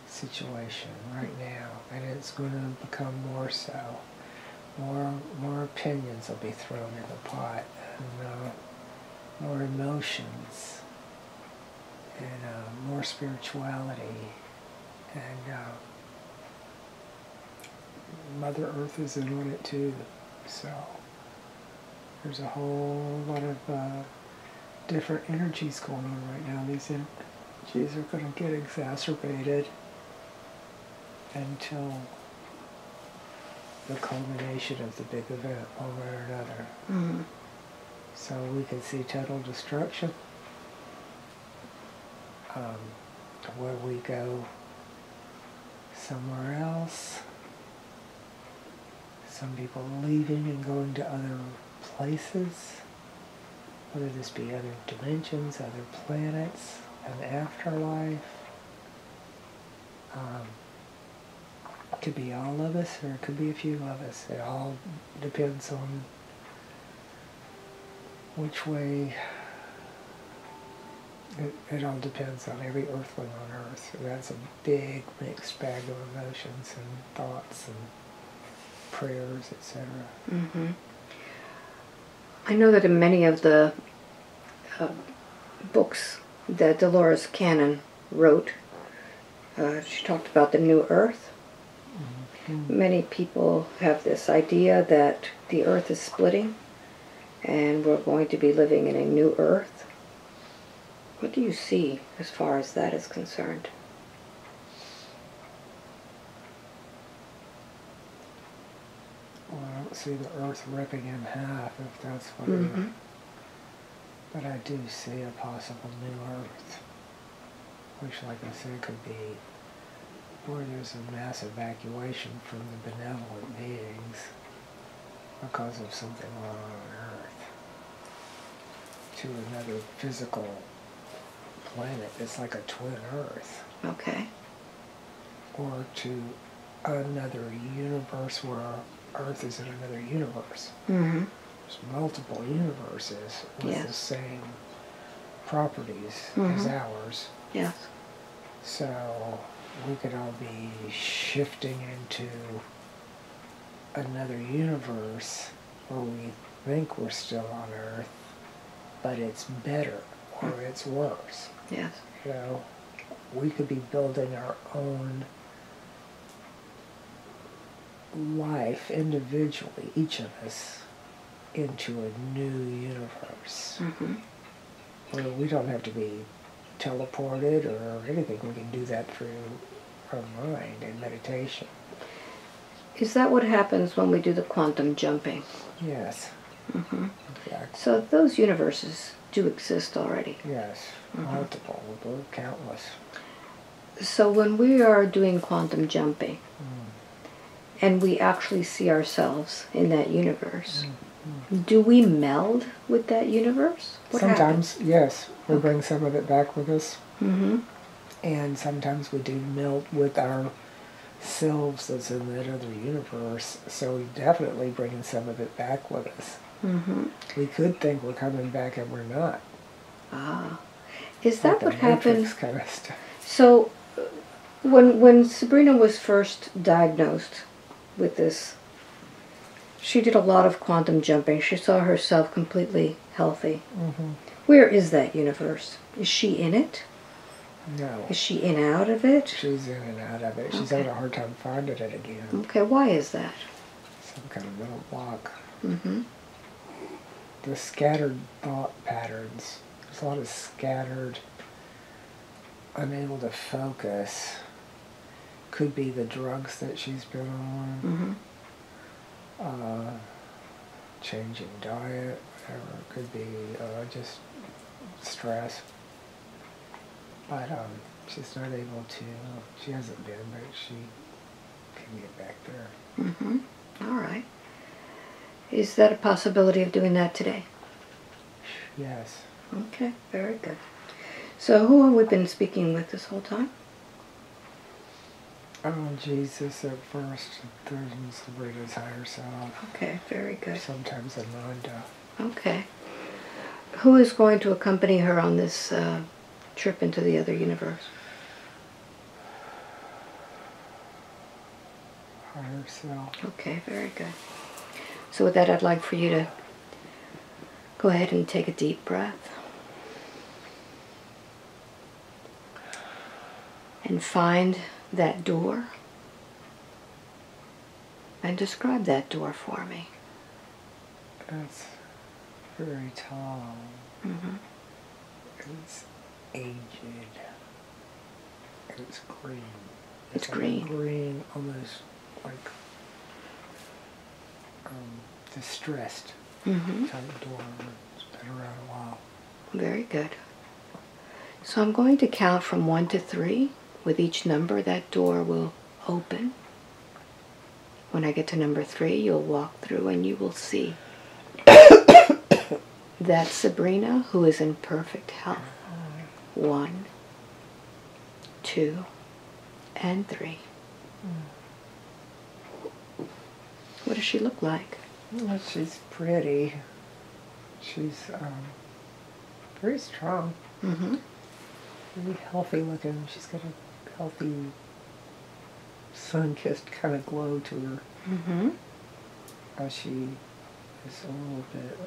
situation right now, and it's going to become more so. More opinions will be thrown in the pot, and more emotions, and more spirituality, and Mother Earth is in on it too. So there's a whole lot of different energies going on right now. These energies are going to get exacerbated until the culmination of the big event, one way or another. Mm-hmm. So we can see total destruction, to where we go somewhere else. Some people leaving and going to other places, whether this be other dimensions, other planets, an afterlife. It could be all of us, or it could be a few of us. It all depends on which way. It all depends on every earthling on Earth. That's a big mixed bag of emotions and thoughts and prayers, etc. Mm-hmm. I know that in many of the books that Dolores Cannon wrote, she talked about the new Earth. Mm-hmm. Many people have this idea that the Earth is splitting and we're going to be living in a new Earth. What do you see as far as that is concerned? Well, I don't see the Earth ripping in half, if that's what Mm-hmm. But I do see a possible new Earth, which, like I said, could be where there's a mass evacuation from the benevolent beings because of something going on Earth to another physical planet. It's like a twin Earth. Okay. Or to another universe where Earth is in another universe. Mm-hmm. There's multiple universes with Yes. the same properties as ours. Yes. So we could all be shifting into another universe where we think we're still on Earth, but it's better or it's worse. Yes. You know, we could be building our own life individually, each of us, into a new universe. Where we don't have to be teleported or anything. We can do that through our mind and meditation. Is that what happens when we do the quantum jumping? Yes. Exactly. So those universes do exist already. Yes. Multiple, countless. So when we are doing quantum jumping, and we actually see ourselves in that universe, do we meld with that universe? What sometimes, happens? yes. We bring some of it back with us. Mm-hmm. And sometimes we do meld with our selves that's in that other universe. So we definitely bringing some of it back with us. Mm-hmm. We could think we're coming back and we're not. Ah. Is that Like what the happened? Matrix kind of stuff. So when Sabrina was first diagnosed with this, she did a lot of quantum jumping. She saw herself completely healthy. Where is that universe? Is she in it? No. Is she in out of it? She's in and out of it. She's having a hard time finding it again. Okay, why is that? Some kind of mental block. Mm-hmm. The scattered thought patterns. There's a lot of scattered, unable to focus. Could be the drugs that she's been on. Changing diet, whatever. Could be just stress. But she's not able to, she hasn't been, but she can get back there. All right. Is that a possibility of doing that today? Yes. Okay, very good. So who have we been speaking with this whole time? Jesus at first, then Sabrina's higher self. Okay, very good. Sometimes Ananda. Okay. Who is going to accompany her on this trip into the other universe? Higher self. Okay, very good. So with that, I'd like for you to go ahead and take a deep breath. And find that door. And describe that door for me. It's very tall. It's aged. It's green. It's like green. Green, almost like distressed type door. It's been around a while. Very good. So I'm going to count from 1 to 3. With each number, that door will open. When I get to number 3, you'll walk through and you will see that Sabrina, who is in perfect health. 1, 2, and 3. What does she look like? Well, she's pretty. She's very strong. Really healthy looking. She's got a healthy, sun-kissed kind of glow to her. She is a little bit,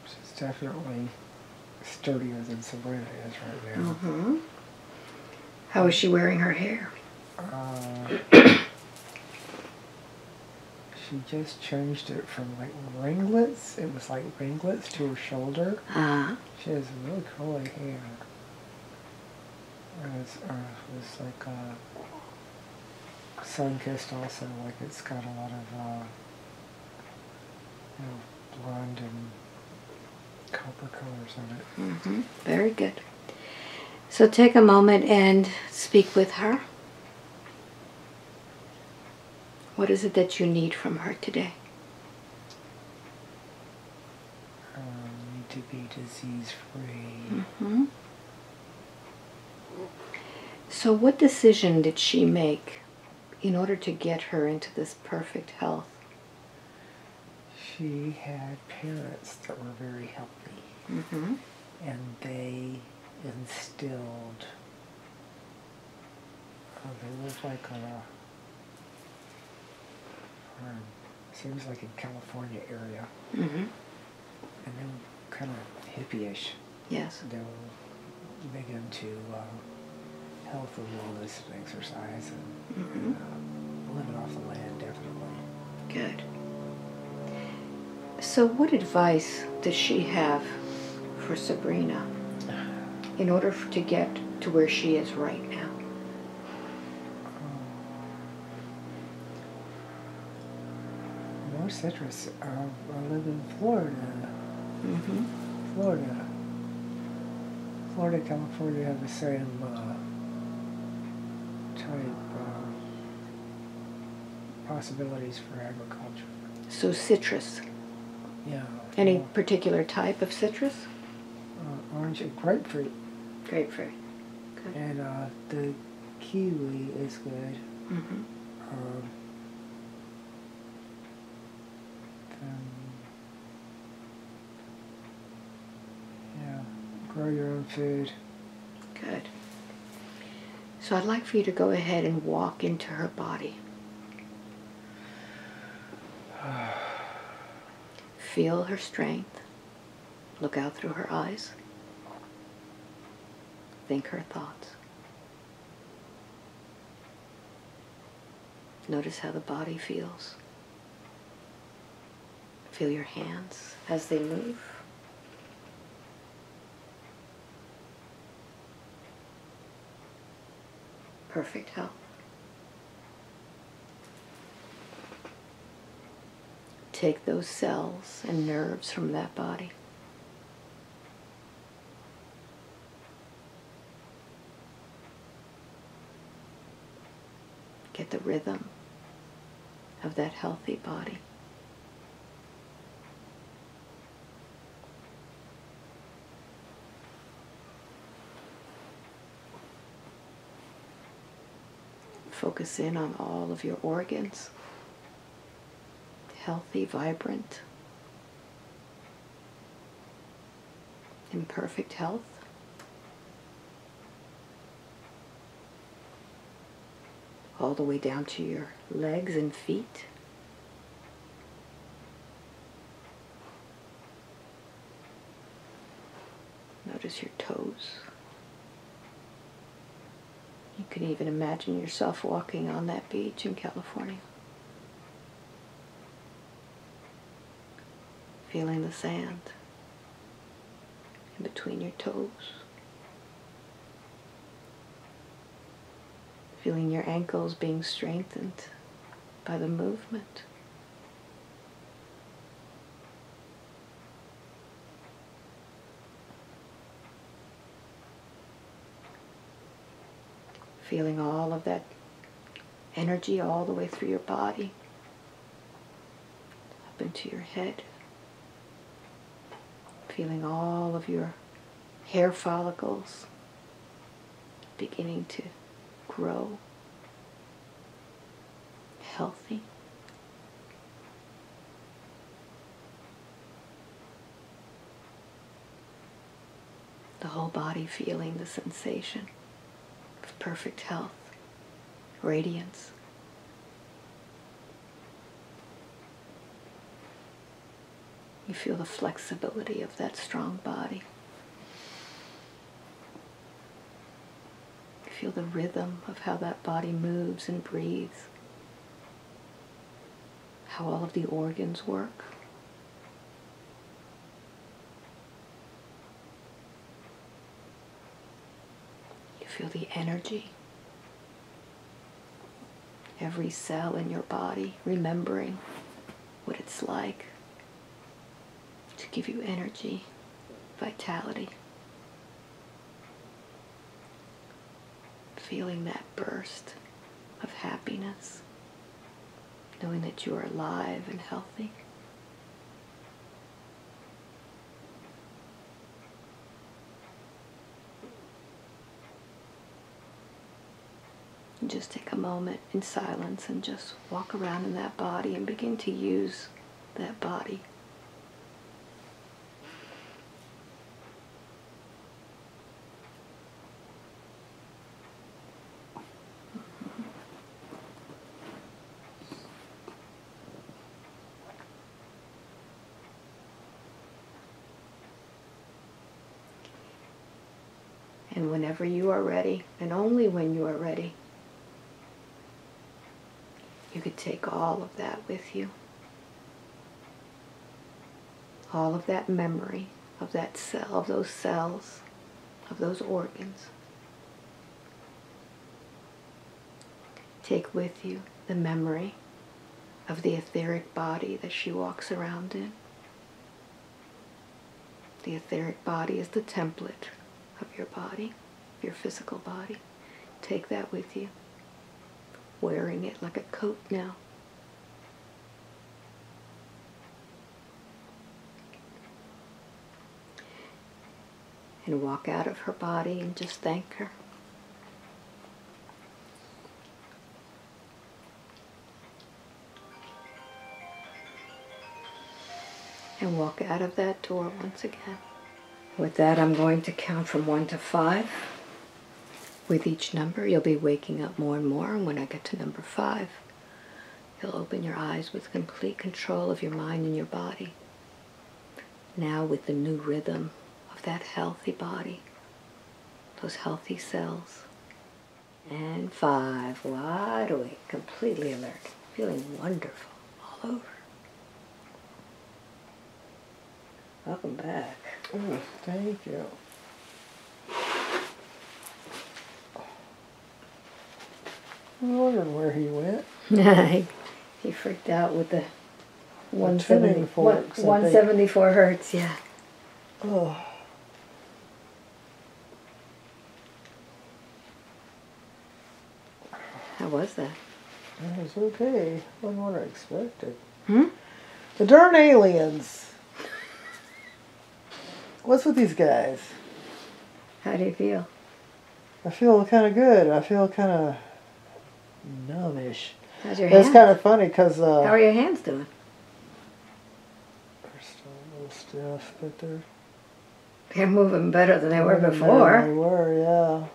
she's definitely sturdier than Sabrina is right now. How is she wearing her hair? She just changed it from like ringlets. It was like ringlets to her shoulder. She has really curly hair. And it's like sun-kissed also, like it's got a lot of blonde and copper colors in it. Very good. So take a moment and speak with her. What is it that you need from her today? Need to be disease-free. So what decision did she make in order to get her into this perfect health? she had parents that were very healthy. Mm-hmm. And they instilled, they lived like on a farm, seems like in California area. Mm-hmm. And they were kind of hippie-ish. Yes. They were big into health and wellness and exercise and, living off the land, definitely. Good. So what advice does she have for Sabrina in order to get to where she is right now? More citrus. I live in Florida. Mm-hmm. Florida, California have the same type possibilities for agriculture. So citrus. Yeah. Any particular type of citrus? Orange and grapefruit. Grapefruit. Good. And the kiwi is good. Mm-hmm. Yeah, grow your own food. Good. So I'd like for you to go ahead and walk into her body. Feel her strength. Look out through her eyes. Think her thoughts. Notice how the body feels. Feel your hands as they move. Perfect health. Take those cells and nerves from that body. Get the rhythm of that healthy body. Focus in on all of your organs. Healthy, vibrant, in perfect health. All the way down to your legs and feet. Notice your toes. You can even imagine yourself walking on that beach in California. Feeling the sand in between your toes. Feeling your ankles being strengthened by the movement. Feeling all of that energy all the way through your body, up into your head. Feeling all of your hair follicles beginning to grow, healthy. The whole body feeling the sensation of perfect health, radiance. You feel the flexibility of that strong body. You feel the rhythm of how that body moves and breathes. How all of the organs work. You feel the energy. Every cell in your body remembering what it's like to give you energy, vitality. Feeling that burst of happiness, knowing that you are alive and healthy. And just take a moment in silence and just walk around in that body and begin to use that body. And whenever you are ready, and only when you are ready, you could take all of that with you. All of that memory of that cell, of those cells, of those organs. Take with you the memory of the etheric body that she walks around in. The etheric body is the template of your body, your physical body. Take that with you, wearing it like a coat now. And walk out of her body and just thank her. And walk out of that door once again. With that, I'm going to count from 1 to 5. With each number, you'll be waking up more and more. And when I get to number 5, you'll open your eyes with complete control of your mind and your body. Now with the new rhythm of that healthy body, those healthy cells. And 5, wide awake, completely alert, feeling wonderful all over. Welcome back. Oh, thank you. I wondered where he went. He freaked out with the tuning forks, 174 hertz, yeah. Oh. How was that? It was okay. Wasn't what I expected. Hmm? The darn aliens. What's with these guys? How do you feel? I feel kind of good. I feel kind of numbish. How's your hands? It's kind of funny because... How are your hands doing? They're still a little stiff, but They're moving better than they were moving before. better than they were, yeah.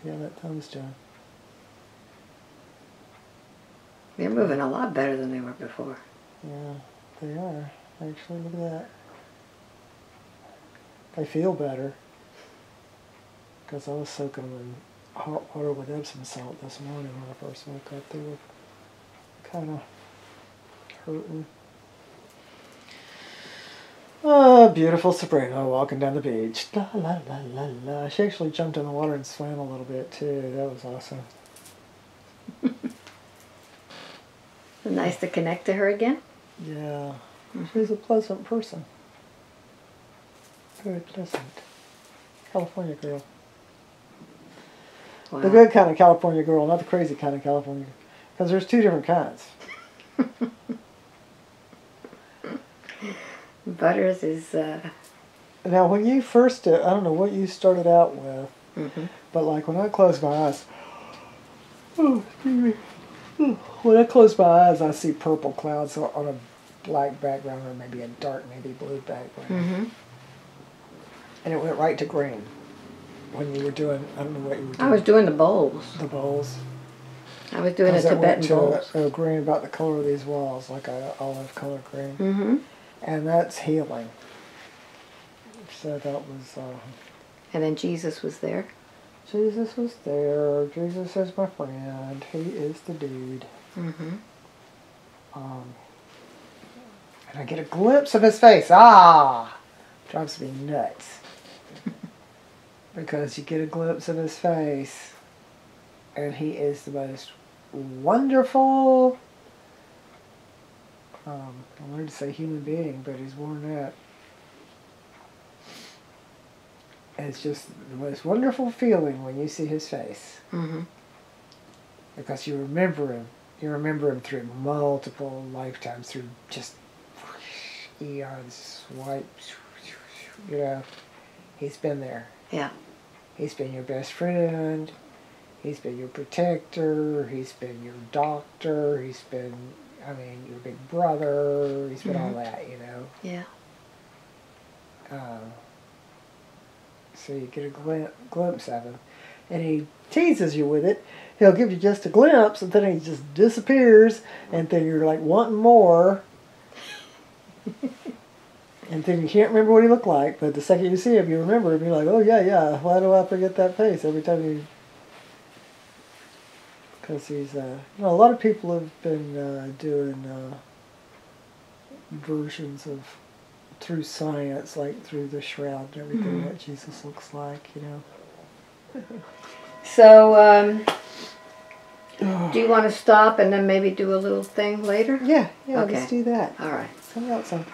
See how that thumb's doing. They're moving a lot better than they were before. Yeah, they are. Actually, look at that. They feel better. Because I was soaking them in hot water with Epsom salt this morning when I first woke up. They were kind of hurting. Oh, beautiful Sabrina walking down the beach. La la la la la. She actually jumped in the water and swam a little bit too. That was awesome. Nice to connect to her again. Yeah. She's a pleasant person. Very pleasant. California girl. Wow. The good kind of California girl, not the crazy kind of California. Because there's two different kinds. Butters is... Now, when you first did, I don't know what you started out with, but like when I close my eyes, oh, excuse me. When I close my eyes, I see purple clouds on a black background or maybe a dark navy blue background. And it went right to green when you were doing, I don't know what you were doing. I was doing the bowls. The bowls. I was doing the Tibetan bowls. A green about the color of these walls, like an olive color green. And that's healing. So that was... And then Jesus was there. Jesus was there. Jesus is my friend. He is the dude. And I get a glimpse of his face. Ah! Drives me nuts. Because you get a glimpse of his face, and he is the most wonderful, I wanted to say human being, but he's more than that. It's just the most wonderful feeling when you see his face. Because you remember him. You remember him through multiple lifetimes, through just eons, swipe, you know. He's been there. Yeah. He's been your best friend. He's been your protector. He's been your doctor. He's been I mean, your big brother, he's been all that, you know. Yeah. So you get a glimpse of him. And he teases you with it. He'll give you just a glimpse, and then he just disappears, and then you're like wanting more. And then you can't remember what he looked like, but the second you see him, you remember him. You're like, oh, yeah, why do I forget that face every time you... Because he's, you know, a lot of people have been doing versions of, through science, like through the shroud and everything, what Jesus looks like, you know. So, do you want to stop and then maybe do a little thing later? Yeah, Okay. let's do that. All right. Send out something.